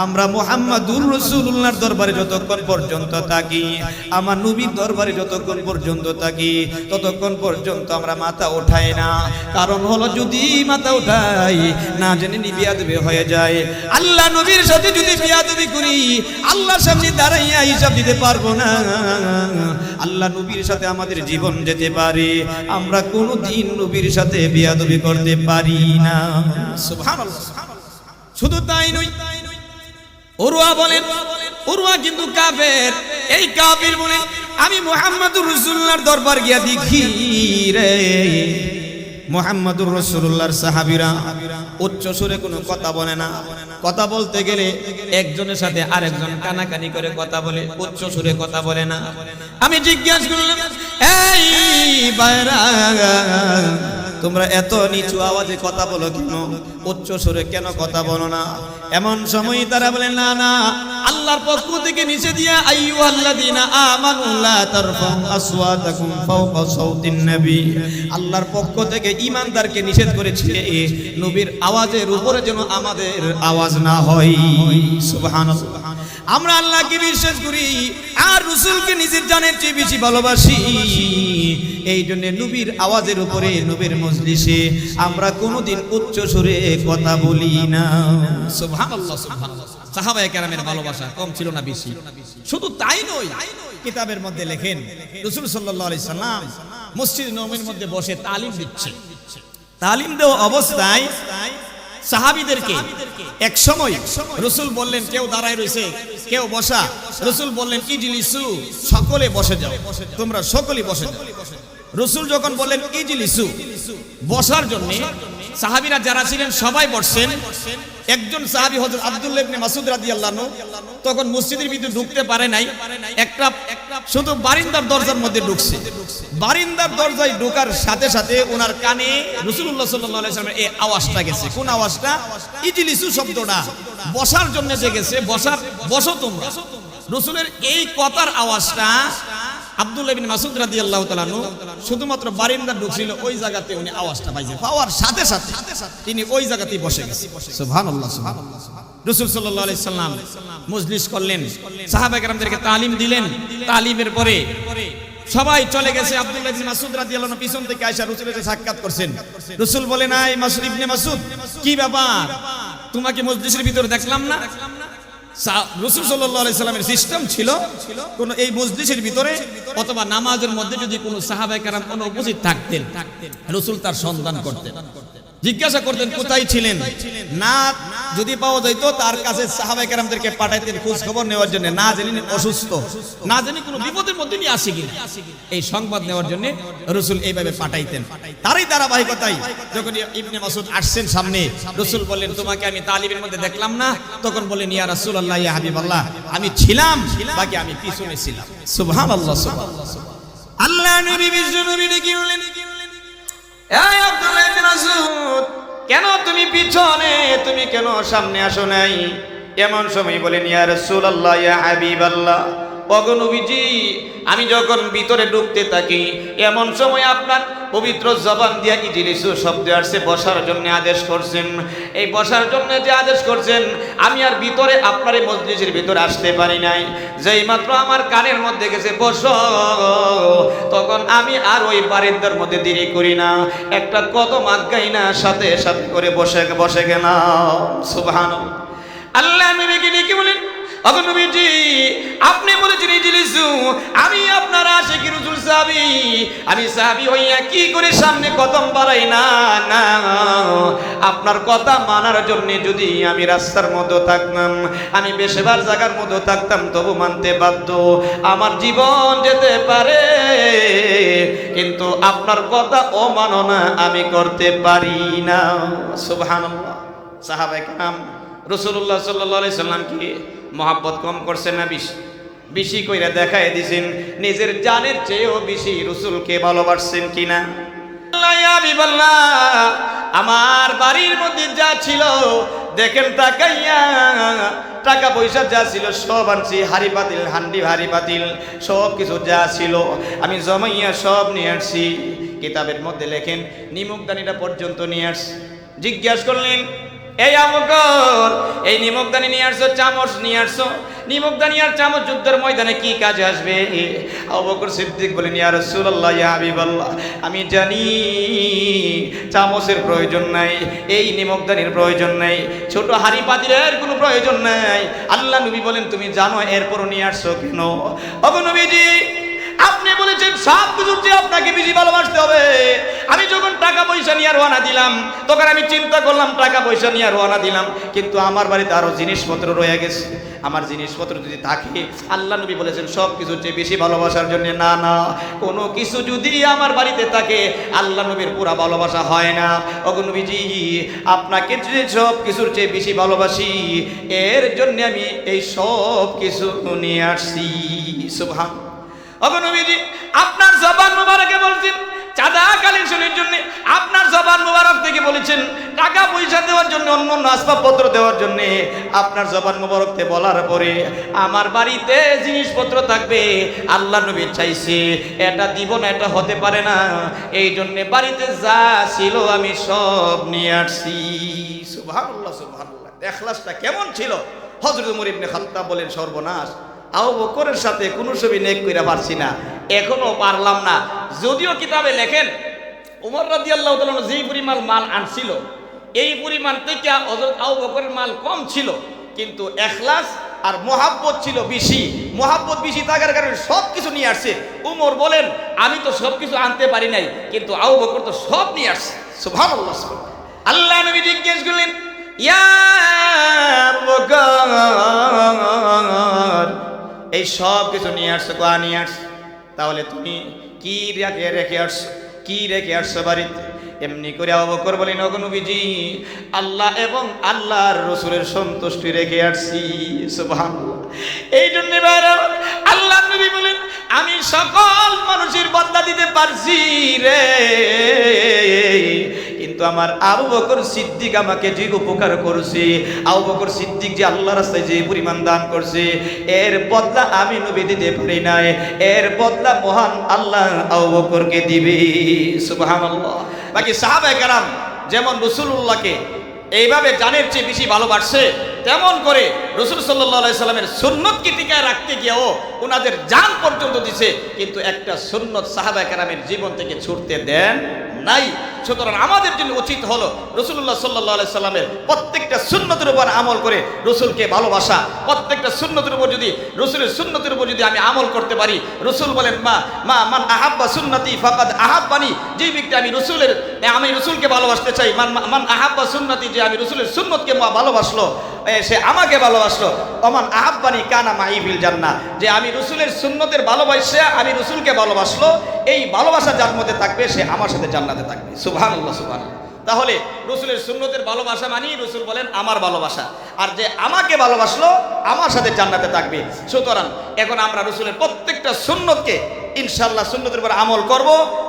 আমরা মুহাম্মদুর রাসূলুল্লাহর দরবারে যতক্ষণ পর্যন্ত থাকি, আমার নবীর দরবারে যতক্ষণ পর্যন্ত থাকি, ততক্ষণ পর্যন্ত আমরা মাথা উঠাই না। কারণ হলো যদি মাথা উঠাই না জেনে বিয়াদবি হয়ে যায়। আল্লাহ নবীর সাথে যদি বিয়াদবি করি, আল্লাহর সামনে দাঁড়াইয়া হিসাব দিতে পারবো না। আল্লাহ নবীর সাথে আমাদের জীবন যেতে পারে, আমরা কোনোদিন নবীর সাথে বিয়াদবি করতে পারি না। সুবহানাল্লাহ। শুধু তাই নয়, উরওয়া বলেন, উরওয়া কিন্তু কাফের। এই কাফির বলে আমি মুহাম্মদুর রাসূলুল্লাহর দরবার গিয়া দেখি রে, মুহাম্মদুর রাসূলুল্লাহর সাহাবীরা উচ্চ সুরে কোনো কথা বলে না। কথা বলতে গেলে একজনের সাথে আরেকজন কানাকানি করে কথা বলে, উচ্চ সুরে কথা বলে না। আমি জিজ্ঞাসা করলাম এই ভাইরা তোমরা এত নিচু আওয়াজে কথা বলো কেন, উচ্চ সুরে কেন কথা বলো না? এমন সময় তারা বলে না না, আল্লাহর পক্ষ থেকে নিচে দিয়া আইয়ুহাল্লাযীনা আমানু লা তারফাউ আসওয়াতাকুম ফাওকা সাওতিন নবী, আল্লাহর পক্ষ থেকে ঈমানদারকে নিষেধ করেছে নবীর আওয়াজের উপরে যেন আমাদের আওয়াজ না হয়। সুবহানাল্লাহ। আমরা আল্লাহকে বিশ্বাস করি আর রাসূলকে নিজের জানের চেয়ে বেশি ভালোবাসি, এই জন্য নবীর আওয়াজের উপরে, নবীর মজলিসে আমরা কোনোদিন উচ্চ সুরে কথা বলি না। সুবহানাল্লাহ, সুবহানাল্লাহ। সাহাবায়ে কেরামের ভালোবাসা কম ছিল না বেশি? শুধু তাই নয়, কিতাবের মধ্যে লেখেন রাসূল সাল্লাল্লাহু আলাইহি সাল্লাম মসজিদ নববীর মধ্যে বসে তালিম দিচ্ছে। তালিম দেওয়া অবস্থায় সাহাবীদেরকে এক সময় রাসূল বললেন কেউ দাঁড়ায় রয়েছে, কেউ বসা। রাসূল বললেন ইজলিসু, সকলে বসে যাও, তোমরা সকলেই বসে যাও। রাসূল যখন বললেন ইজলিসু, বসার জন্য সাহাবীরা যারা ছিলেন সবাই বসছেন। একজন সাহাবী হযরত আব্দুল্লাহ ইবনে মাসউদ রাদিয়াল্লাহু আনহু তখন মসজিদের ভিতরে ঢুকতে পারে নাই, একটা শুধু বারিন্দার দরজার মধ্যে ঢুকছে। বারিন্দার দরজায় ঢোকার সাথে সাথে ওনার কানে রাসূলুল্লাহ সাল্লাল্লাহু আলাইহি ওয়াসাল্লামের এই আওয়াজটা গেছে। কোন আওয়াজটা? ইজলিসু শব্দটা বসার জন্য যে গেছে, বসার, বসো তোমরা। রাসূলের এই কথার আওয়াজটা আব্দুল্লাহ ইবনে মাসউদ রাদিয়াল্লাহু তাআলা আনহু শুধুমাত্র বারিন্দা ঢুকছিল, ওই জায়গাতে উনি আওয়াজটা পাইছে। পাওয়ার সাথে সাথে তিনি ওই জায়গাতেই বসে গেছে। সুবহানাল্লাহ, সুবহানাল্লাহ। রাসূল সাল্লাল্লাহু আলাইহি সাল্লাম মজলিস করলেন, সাহাবায়ে কেরামদেরকে তালিম দিলেন। তালিমের পরে সবাই চলে গেছে। আব্দুল্লাহ ইবনে মাসউদ রাদিয়াল্লাহু আনহু পিছন থেকে আয়েশা রাসূলের সাথে সাক্ষাৎ করছেন। রাসূল বলেন আয় মাসউদ ইবনে মাসউদ, কি ব্যাপার, তোমাকে মজলিসের ভিতরে দেখলাম না? রাসূল সাল্লাল্লাহু আলাইহি সাল্লামের সিস্টেম ছিল কোন এই মজলিসের ভিতরে অথবা নামাজের মধ্যে যদি কোনো সাহাবায়ে কেরাম অনুপস্থিত থাকতেন, রাসূল তার সন্ধান করতেন। জিজ্ঞাসা করতেন কোথায় ছিলেন, না যদি পাওয়া যাইতো তার কাছে সাহাবায়ে কেরামদেরকে পাঠাইতেন খোঁজ খবর নেওয়ার জন্য, না জানি অসুস্থ, না জানি কোনো বিপদের মধ্যে নিয়ে আসে কিনা, এই সংবাদ নেওয়ার জন্য রাসূল এইভাবে পাঠাইতেন। তারই ধারাবাহিকতায় যখন ইবনে মাসউদ আসছেন সামনে, রাসূল বললেন তোমাকে আমি তালিবের মধ্যে দেখলাম না, তখন বললেন ইয়া রাসূলুল্লাহ ইয়া হাবিবাল্লাহ আমি ছিলাম, বাকি আমি পিছনে ছিলাম। সুবহানাল্লাহ সুবহানাল্লাহ। আল্লাহ নবী বিশ্ব নবী ডেকে বললেন এই আব্দুল্লাহ ইবনে মাসউদ, কেন তুমি পিছনে, তুমি কেন সামনে আসো নাই? এমন সময় বলেন ইয়া রাসূলুল্লাহ ইয়া হাবিবাল্লাহ, ওগো নবীজি আমি যখন ভিতরে ঢুকতে থাকি এমন সময় আপনার পবিত্র জবান দিয়া ইজলিসু শব্দ আসছে, বসার জন্য আদেশ করছেন। এই বসার জন্য যে আদেশ করছেন আমি আর ভিতরে আপনার এই মজলিসের ভিতরে আসতে পারি নাই, যেই মাত্র আমার কানের মধ্যে গেছে বসো, তখন আমি আর ওই বারিন্দার মধ্যে দেরি করি না, একটা কদম আগাই না, সাথে সাথে করে বসে গেলাম। সুবহানাল্লাহ। আল্লাহ নবীকে ডেকে বলেন ওগো নবীজি আপনি বলেছেন ইজলিসু, আমি আপনার আশিকি রাসূল সাহাবী, আমি সাহাবী হইয়া কি করে সামনে কদম বাড়াই না? না, আপনার কথা মানার জন্য যদি আমি রাস্তার মধ্যে থাকতাম, আমি বেশিরভাগ জায়গার মধ্যে থাকতাম, তবু মানতে বাধ্য, আমার জীবন যেতে পারে, কিন্তু আপনার কথা অমাননা আমি করতে পারি না। সুবহানাল্লাহ। সাহাবায়ে কেরাম রাসূলুল্লাহ সাল্লাল্লাহু আলাইহি সাল্লাম কি মহাব্বত কম করছেন না বেশি কইরা দেখায় দিছেন? নিজের জানের চেয়েও বেশি রাসূলকে ভালোবাসছেন কিনা? আল্লাহ ইয়া হাবিবাল্লাহ, আমার বাড়ির মধ্যে যা ছিল দেখেন তাকাইয়া, টাকা পয়সা যা ছিল সব আনছি, হাড়ি পাতিল, হান্ডি হাড়ি পাতিল সব কিছু যা ছিল আমি জমাইয়া সব নিয়ে আসছি। কিতাবের মধ্যে লেখেন নিমকদানিটা পর্যন্ত নিয়ে আসছি। জিজ্ঞাসা করলেন এই আবু বকর এই নিমকদানি নিয়ে আসছো, চামচ নিয়ে আসছো, নিমকদানি আর চামচ যুদ্ধের ময়দানে কি কাজে আসবে? আবু বকর সিদ্দিক বলেন ইয়া রাসূলুল্লাহ ইয়া হাবিবাল্লাহ, আমি জানি চামচের প্রয়োজন নাই, এই নিমকদানির প্রয়োজন নাই, ছোট হাড়ি পাতিলের কোনো প্রয়োজন নাই। আল্লাহ নবী বলেন তুমি জানো এরপরও নিয়ে আসছো কেন? ওগো নবীজি আপনি বলেছেন সব কিছুর চেয়ে আপনাকে বেশি ভালোবাসতে হবে। আমি যখন টাকা পয়সা নিয়ে রওনা দিলাম তখন আমি চিন্তা করলাম টাকা পয়সা নিয়ে রওনা দিলাম, কিন্তু আমার বাড়িতে আরো জিনিসপত্র রয়ে গেছে, আমার জিনিসপত্র যদি থাকে, আল্লাহ নবী বলেছেন সব কিছুর চেয়ে বেশি ভালোবাসার জন্য, না না কোনো কিছু যদি আমার বাড়িতে থাকে আল্লাহ নবীর পুরা ভালোবাসা হয় না। ওগো নবীজি আপনাকে যে সব কিছুর চেয়ে বেশি ভালোবাসি, এর জন্য আমি এই সব কিছু নিয়ে আসছি। সুবহানাল্লাহ। ওগো নবীজি আপনার জবান মুবারকে বলছেন চাঁদা কালেকশনের জন্য, আপনার জবান মুবারক থেকে বলেছেন টাকা পয়সা দেওয়ার জন্য, অন্য অন্য আসবাবপত্র দেওয়ার জন্য, আপনার জবান মুবারকতে বলার পরে আমার বাড়িতে জিনিসপত্র থাকবে, আল্লাহ নবী চাইছে এটা দিব না, এটা হতে পারে না, এই জন্য বাড়িতে যা ছিল আমি সব নিয়ে আসছি। সুবহানাল্লাহ সুবহানাল্লাহ। ইখলাসটা কেমন ছিল? হযরত ওমর ইবনে খাত্তাব বলেন সর্বনাশ, আবু বকরের সাথে কোনো ছবি নেক কইরা পারছি না, এখনো পারলাম না। যদিও কিতাবে লেখেন ওমর রাদিয়াল্লাহু তাআলা যেই পরিমাণ মাল আনছিল এই পরিমাণ থেকে হযরত আবু বকরের মাল কম ছিল, কিন্তু ইখলাস আর মুহাব্বত ছিল বেশি। মুহাব্বত বেশি থাকার কারণে সব কিছু নিয়ে আসছে। ওমর বলেন আমি তো সব কিছু আনতে পারি নাই, কিন্তু আবু বকর তো সব নিয়ে আসছে। সুবহানাল্লাহ। আল্লাহ নবী জিজ্ঞেস করলেন ইয়া আবু বকর এই সব কিছু নিয়ে আসছো, কোয়া নিয়ে আসছো, তাহলে তুমি কি রেখে আসছো, কি রেখে আসছো বাড়িতে? এমনি করে আবু বকর বলেন ওগো নবীজি আল্লাহ এবং আল্লাহর রাসূলের সন্তুষ্টি রেখে আসছি। সুবহানাল্লাহ। এই জন্য আল্লাহ নবী বলেন আমি সকল মানুষের বদলা দিতে পারছি রে, কিন্তু আমার আবু বকর সিদ্দিক আমাকে যে উপকার করছে, আবু বকর সিদ্দিক যে আল্লাহর রাস্তায় যে পরিমাণ দান করছে, এর বদলা আমি নবী দিতে পারি নাই, এর বদলা মহান আল্লাহ আবু বকরকে দিবে। সুবহানাল্লাহ। বাকি সাহাবায়ে কেরাম যেমন রাসূলুল্লাহকে এইভাবে জানের চেয়ে বেশি ভালোবাসছে, তেমন করে রাসূল সাল্লাল্লাহু আলাইহি সাল্লামের সুন্নতকে টিকায় রাখতে গিয়েও ওনাদের জান পর্যন্ত দিছে, কিন্তু একটা সুন্নত সাহাবায়ে কেরামের জীবন থেকে ছুটতে দেন নাই। সুতরাং আমাদের জন্য উচিত হলো রাসূলুল্লাহ সাল্লাল্লাহু আলাইহি সাল্লামের প্রত্যেকটা সুন্নতের উপর আমল করে রাসূলকে ভালোবাসা। প্রত্যেকটা সুন্নতের উপর যদি রাসূলের সুন্নতের উপর যদি আমি আমল করতে পারি, রাসূল বলেন মান আহাব্বা সুন্নতি ফাকাদ আহাব্বানি, যে ব্যক্তি আমি রাসূলকে ভালোবাসতে চাই, মান আহাব্বা সুন্নতি, যে আমি রাসূলের সুন্নতকে ভালোবাসলো সে আমাকে ভালোবাসলো। ওমান আহাব্বানি কানা মাই ফিল জান্নাহ, যে আমি রাসূলের সুন্নতের ভালোবাসা আমি রাসূলকে ভালোবাসলো, এই ভালোবাসা যার মধ্যে থাকবে সে আমার সাথে জান্নাতে থাকবে। সুবহানাল্লাহ সুবহানাল্লাহ। তাহলে রাসূলের সুন্নতের ভালোবাসা মানি, রাসূল বলেন আমার ভালোবাসা, আর যে আমাকে ভালোবাসলো আমার সাথে জান্নাতে থাকবে। সুতরাং এখন আমরা রাসূলের প্রত্যেকটা সুন্নতকে ইনশাআল্লাহ সুন্নতের উপর আমল করব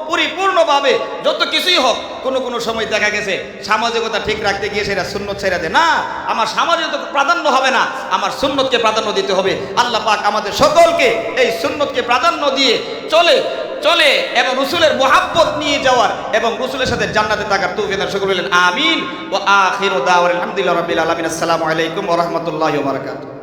পরিপূর্ণভাবে। যত কিছুই হোক, কোনো সময় দেখা গেছে সামাজিকতা ঠিক রাখতে গিয়ে সেটা সুন্নত ছেড়ে দেয় না, আমার সামাজিকতা প্রাধান্য হবে না, আমার সুন্নতকে প্রাধান্য দিতে হবে। আল্লাহ পাক আমাদের সকলকে এই সুন্নতকে প্রাধান্য দিয়ে চলে এবং রাসূলের মুহাব্বত নিয়ে যাওয়ার এবং রাসূলের সাথে জান্নাতে থাকার তৌফিক দান সকলে বলেন আমিন। ওয়া আখিরু দাওয়ানা আলহামদুলিল্লাহি রাব্বিল আলামিন। আসসালামু আলাইকুম ওয়া রাহমাতুল্লাহি ওয়া বারাকাতুহু।